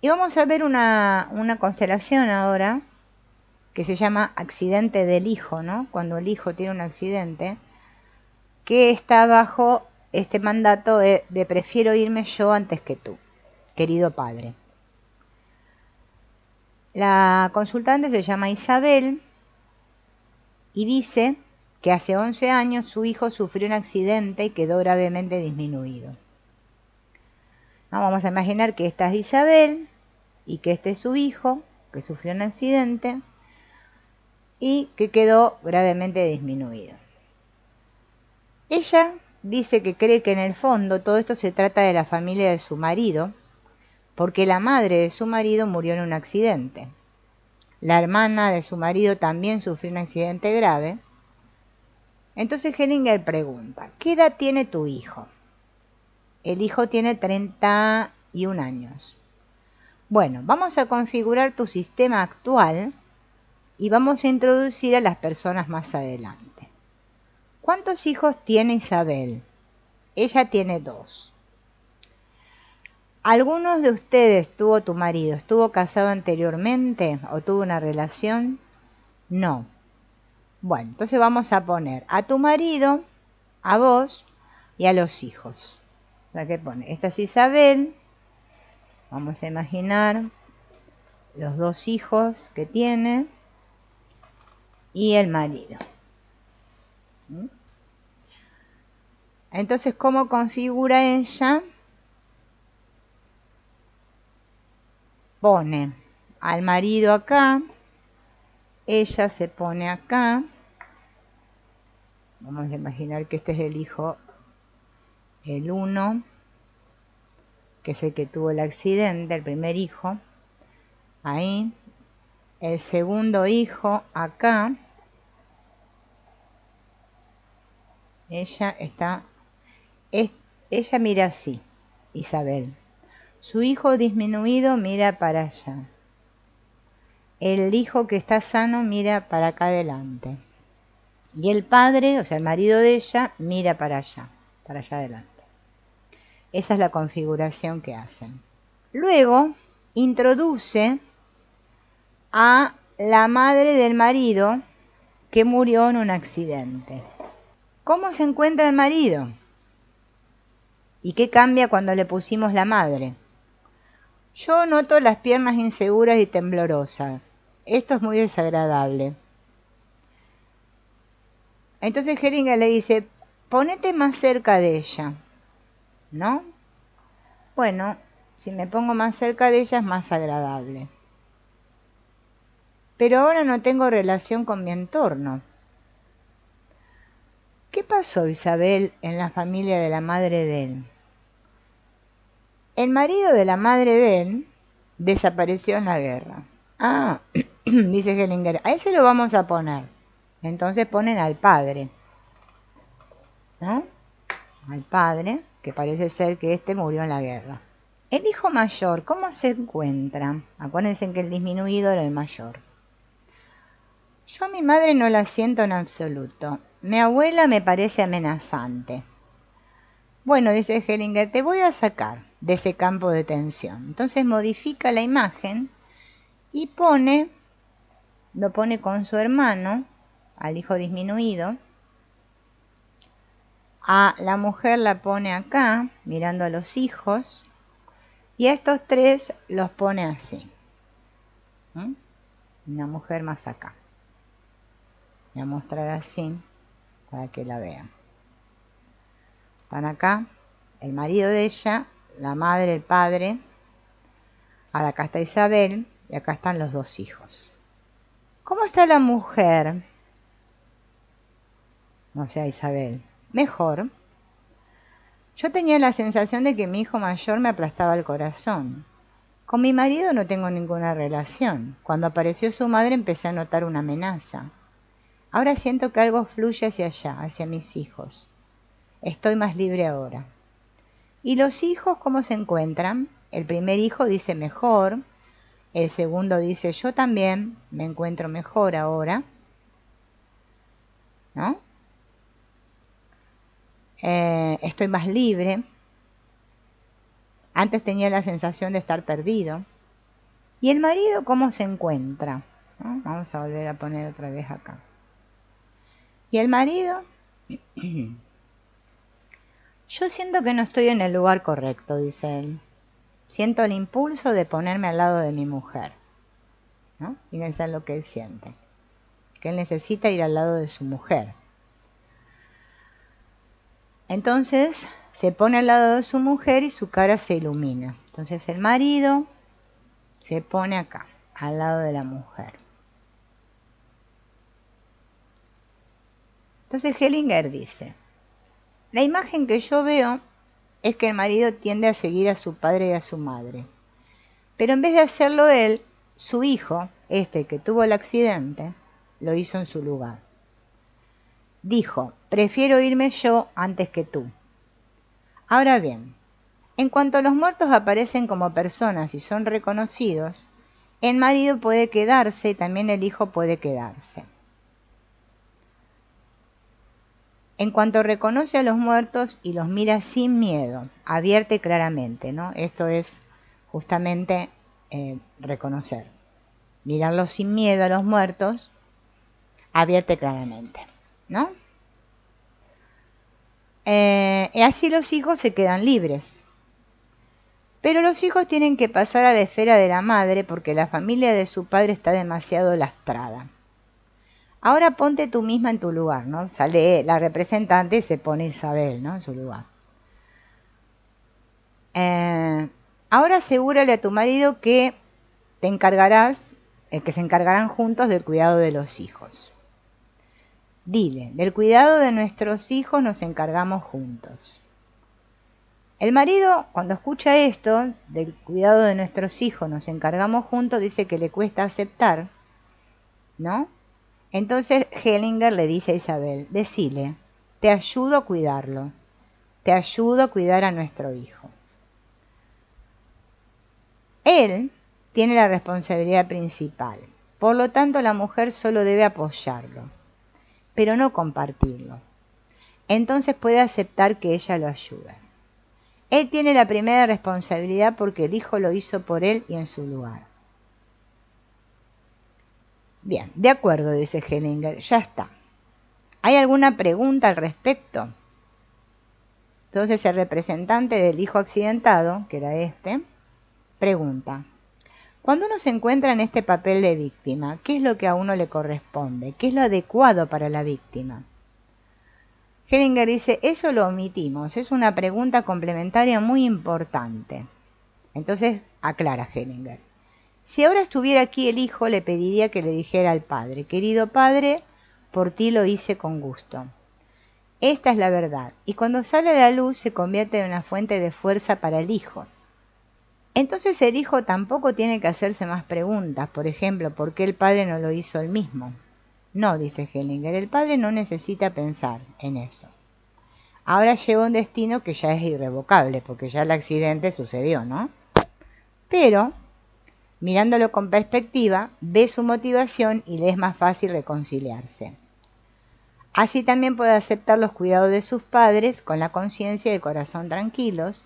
Y vamos a ver una constelación ahora que se llama accidente del hijo, ¿no? Cuando el hijo tiene un accidente, que está bajo este mandato de prefiero irme yo antes que tú, querido padre. La consultante se llama Isabel y dice que hace 11 años su hijo sufrió un accidente y quedó gravemente disminuido. ¿No? Vamos a imaginar que esta es Isabel y que este es su hijo, que sufrió un accidente y que quedó gravemente disminuido. Ella dice que cree que en el fondo todo esto se trata de la familia de su marido, porque la madre de su marido murió en un accidente. La hermana de su marido también sufrió un accidente grave. Entonces Hellinger pregunta, ¿qué edad tiene tu hijo? El hijo tiene 31 años. Bueno, vamos a configurar tu sistema actual y vamos a introducir a las personas más adelante. ¿Cuántos hijos tiene Isabel? Ella tiene 2. ¿Algunos de ustedes tuvo tu marido? ¿Estuvo casado anteriormente o tuvo una relación? No. Bueno, entonces vamos a poner a tu marido, a vos y a los hijos. O sea, ¿qué pone? Esta es Isabel. Vamos a imaginar los 2 hijos que tiene y el marido. Entonces, ¿cómo configura ella? Pone al marido acá, ella se pone acá. Vamos a imaginar que este es el hijo, el 1, que es el que tuvo el accidente, el primer hijo. Ahí. El segundo hijo acá. Ella está... ella mira así, Isabel. Su hijo disminuido mira para allá. El hijo que está sano mira para acá adelante. Y el padre, o sea, el marido de ella, mira para allá adelante. Esa es la configuración que hacen. Luego, introduce a la madre del marido que murió en un accidente. ¿Cómo se encuentra el marido? ¿Y qué cambia cuando le pusimos la madre? Yo noto las piernas inseguras y temblorosas. Esto es muy desagradable. Entonces Hellinger le dice, ponete más cerca de ella, ¿no? Bueno, si me pongo más cerca de ella es más agradable. Pero ahora no tengo relación con mi entorno. ¿Qué pasó, Isabel, en la familia de la madre de él? El marido de la madre de él desapareció en la guerra. Ah, dice Hellinger, a ese lo vamos a poner. Entonces ponen al padre, ¿no? Al padre, que parece ser que este murió en la guerra. El hijo mayor, ¿cómo se encuentra? Acuérdense que el disminuido era el mayor. Yo a mi madre no la siento en absoluto. Mi abuela me parece amenazante. Bueno, dice Hellinger, te voy a sacar de ese campo de tensión. Entonces modifica la imagen y lo pone con su hermano, al hijo disminuido. A la mujer la pone acá, mirando a los hijos. Y a estos 3 los pone así. Una mujer más acá. Voy a mostrar así para que la vean. Están acá el marido de ella, la madre, el padre. Ahora acá está Isabel y acá están los 2 hijos. ¿Cómo está la mujer? O sea, Isabel. Mejor. Yo tenía la sensación de que mi hijo mayor me aplastaba el corazón. Con mi marido no tengo ninguna relación. Cuando apareció su madre empecé a notar una amenaza. Ahora siento que algo fluye hacia allá, hacia mis hijos. Estoy más libre ahora. ¿Y los hijos cómo se encuentran? El primer hijo dice mejor. El segundo dice yo también me encuentro mejor ahora. ¿No? Estoy más libre. Antes tenía la sensación de estar perdido. ¿Y el marido cómo se encuentra? ¿No? Vamos a volver a poner otra vez acá. ¿Y el marido? Yo siento que no estoy en el lugar correcto, dice él. Siento el impulso de ponerme al lado de mi mujer, ¿no? Fíjense en lo que él siente. Que él necesita ir al lado de su mujer. Entonces se pone al lado de su mujer y su cara se ilumina. Entonces el marido se pone acá, al lado de la mujer. Entonces Hellinger dice, la imagen que yo veo es que el marido tiende a seguir a su padre y a su madre. Pero en vez de hacerlo él, su hijo, este que tuvo el accidente, lo hizo en su lugar. Dijo, prefiero irme yo antes que tú. Ahora bien, en cuanto los muertos aparecen como personas y son reconocidos, el marido puede quedarse y también el hijo puede quedarse. En cuanto reconoce a los muertos y los mira sin miedo, advierte claramente, ¿no? Esto es justamente reconocer. Mirarlos sin miedo a los muertos, advierte claramente, ¿no? Y así los hijos se quedan libres. Pero los hijos tienen que pasar a la esfera de la madre porque la familia de su padre está demasiado lastrada. Ahora ponte tú misma en tu lugar, ¿no? Sale la representante y se pone Isabel, ¿no? En su lugar. Ahora asegúrale a tu marido que te encargarás, que se encargarán juntos del cuidado de los hijos. Dile, del cuidado de nuestros hijos nos encargamos juntos. El marido, cuando escucha esto, del cuidado de nuestros hijos nos encargamos juntos, dice que le cuesta aceptar, ¿no? Entonces Hellinger le dice a Isabel, decile, te ayudo a cuidarlo, te ayudo a cuidar a nuestro hijo. Él tiene la responsabilidad principal, por lo tanto la mujer solo debe apoyarlo, pero no compartirlo. Entonces puede aceptar que ella lo ayude. Él tiene la primera responsabilidad porque el hijo lo hizo por él y en su lugar. Bien, de acuerdo, dice Hellinger, ya está. ¿Hay alguna pregunta al respecto? Entonces el representante del hijo accidentado, que era este, pregunta, cuando uno se encuentra en este papel de víctima, ¿qué es lo que a uno le corresponde? ¿Qué es lo adecuado para la víctima? Hellinger dice, eso lo omitimos, es una pregunta complementaria muy importante. Entonces aclara Hellinger. Si ahora estuviera aquí el hijo, le pediría que le dijera al padre, querido padre, por ti lo hice con gusto. Esta es la verdad, y cuando sale a la luz se convierte en una fuente de fuerza para el hijo. Entonces el hijo tampoco tiene que hacerse más preguntas, por ejemplo, ¿por qué el padre no lo hizo él mismo? No, dice Hellinger, el padre no necesita pensar en eso. Ahora lleva un destino que ya es irrevocable, porque ya el accidente sucedió, ¿no? Pero mirándolo con perspectiva, ve su motivación y le es más fácil reconciliarse. Así también puede aceptar los cuidados de sus padres con la conciencia y el corazón tranquilos,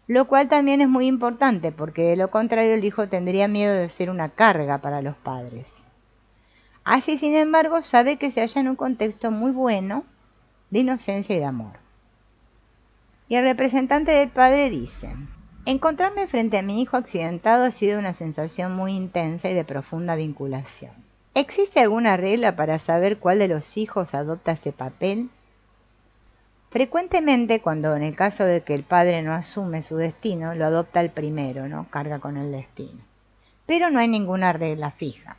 lo cual también es muy importante porque de lo contrario el hijo tendría miedo de ser una carga para los padres. Así, sin embargo, sabe que se halla en un contexto muy bueno de inocencia y de amor. Y el representante del padre dice, encontrarme frente a mi hijo accidentado ha sido una sensación muy intensa y de profunda vinculación. ¿Existe alguna regla para saber cuál de los hijos adopta ese papel? Frecuentemente, cuando en el caso de que el padre no asume su destino, lo adopta el primero, ¿no? Carga con el destino. Pero no hay ninguna regla fija.